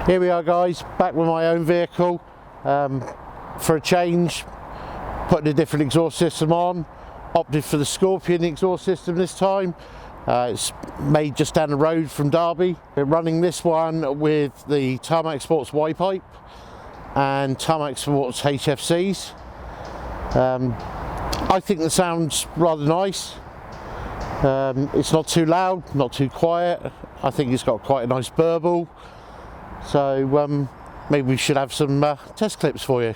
Here we are guys, back with my own vehicle. For a change, putting a different exhaust system on. Opted for the Scorpion exhaust system this time. It's made just down the road from Derby. We're running this one with the Tarmac Sportz Y pipe and Tarmac Sportz HFCs. I think the sound's rather nice. It's not too loud, not too quiet. I think it's got quite a nice burble. So maybe we should have some test clips for you.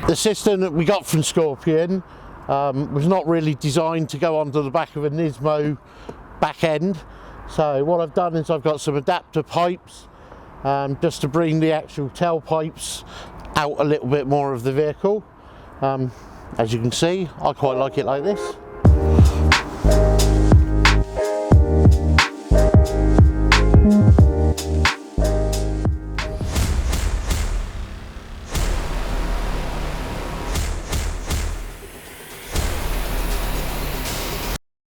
The system that we got from Scorpion was not really designed to go onto the back of a Nismo back end. So what I've done is I've got some adapter pipes just to bring the actual tailpipes out a little bit more of the vehicle. As you can see, I quite like it like this.